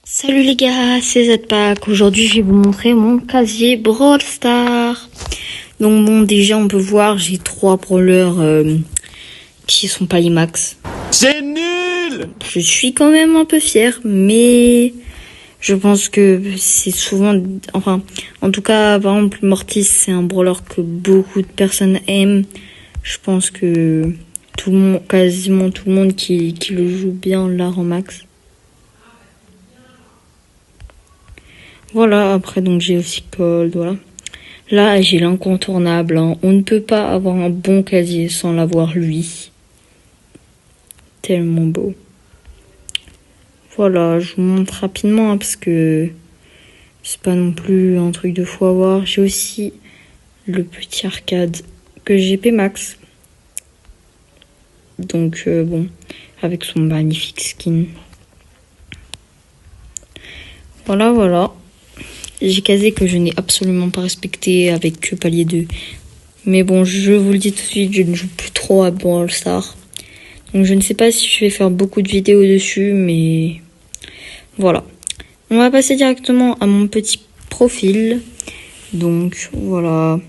Salut les gars, c'est Zpack. Aujourd'hui, je vais vous montrer mon casier Brawl Stars. Donc bon, déjà, on peut voir, j'ai 3 brawlers qui sont pas les max. C'est nul! Je suis quand même un peu fière, mais je pense que c'est souvent... Enfin, en tout cas, par exemple, Mortis, c'est un brawler que beaucoup de personnes aiment. Je pense que tout le monde, quasiment tout le monde qui le joue bien l'a en max. Voilà, après donc j'ai aussi Cold, voilà. Là j'ai l'incontournable, hein. On ne peut pas avoir un bon casier sans l'avoir lui. Tellement beau. Voilà, je vous montre rapidement hein, parce que c'est pas non plus un truc de fou à voir. J'ai aussi le petit arcade que j'ai P max. Donc bon, avec son magnifique skin. Voilà. J'ai casé que je n'ai absolument pas respecté avec palier 2. Mais bon, je vous le dis tout de suite, je ne joue plus trop à Brawl Stars. Donc je ne sais pas si je vais faire beaucoup de vidéos dessus, mais voilà. On va passer directement à mon petit profil. Donc voilà.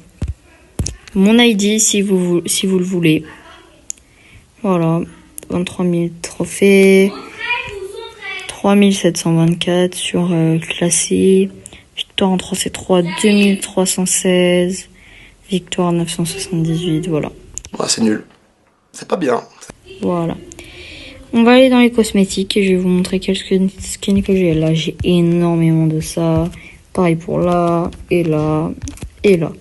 Mon ID si vous le voulez. Voilà. 23 000 trophées. 3724 sur classé. Victoire en 3C3, 2316. Victoire 978, voilà. Ouais, c'est nul. C'est pas bien. Voilà. On va aller dans les cosmétiques et je vais vous montrer quelques skins que j'ai. Là, j'ai énormément de ça. Pareil pour là, et là, et là.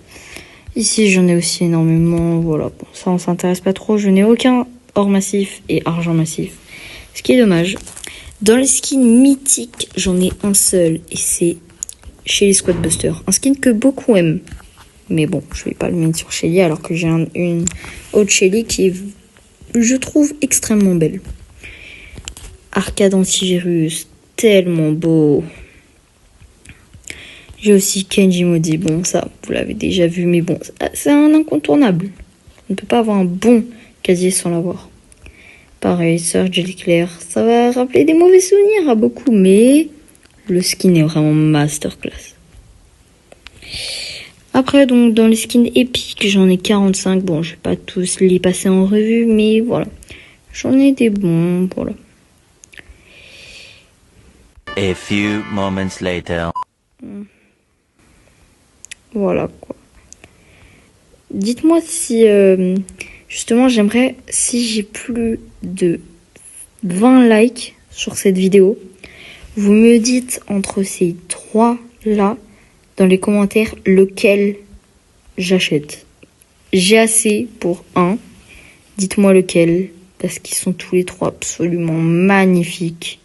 Ici, j'en ai aussi énormément. Voilà, bon, ça, on s'intéresse pas trop. Je n'ai aucun or massif et argent massif. Ce qui est dommage. Dans les skins mythiques, j'en ai un seul et c'est chez les Squad Busters. Un skin que beaucoup aiment. Mais bon, je vais pas le mettre sur Shelly alors que j'ai une autre Shelly qui est, je trouve, extrêmement belle. Arcade antivirus, tellement beau. J'ai aussi Kenji Modi. Bon, ça, vous l'avez déjà vu, mais bon, c'est un incontournable. On ne peut pas avoir un bon casier sans l'avoir. Pareil, Surge l'éclair, ça va rappeler des mauvais souvenirs à beaucoup, mais le skin est vraiment masterclass. Après, donc, dans les skins épiques, j'en ai 45. Bon, je vais pas tous les passer en revue, mais voilà. J'en ai des bons, voilà. A few moments later. Voilà, quoi. Dites-moi si, justement, j'aimerais, si j'ai plus de 20 likes sur cette vidéo, vous me dites entre ces 3-là, dans les commentaires, lequel j'achète. J'ai assez pour un. Dites-moi lequel, parce qu'ils sont tous les 3 absolument magnifiques.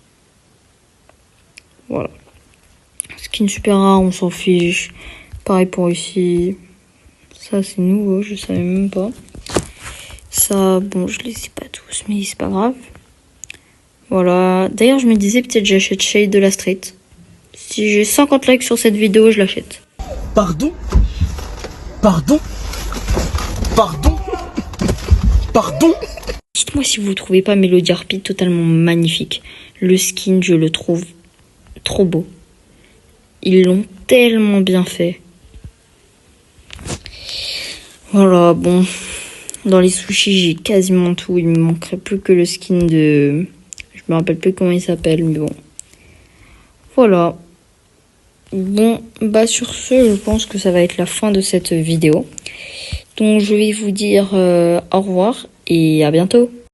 Voilà. Skin super rare, on s'en fiche. Pareil pour ici. Ça, c'est nouveau, je savais même pas. Ça, bon, je les ai pas tous, mais c'est pas grave. Voilà. D'ailleurs, je me disais, peut-être j'achète Shade de la Street. Si j'ai 50 likes sur cette vidéo, je l'achète. Pardon? Dites-moi si vous ne trouvez pas Melody Harpy totalement magnifique. Le skin, je le trouve trop beau. Ils l'ont tellement bien fait. Voilà, bon. Dans les sushis, j'ai quasiment tout. Il me manquerait plus que le skin de... Je me rappelle plus comment il s'appelle, mais bon. Voilà. Bon, bah sur ce, je pense que ça va être la fin de cette vidéo. Donc je vais vous dire au revoir et à bientôt.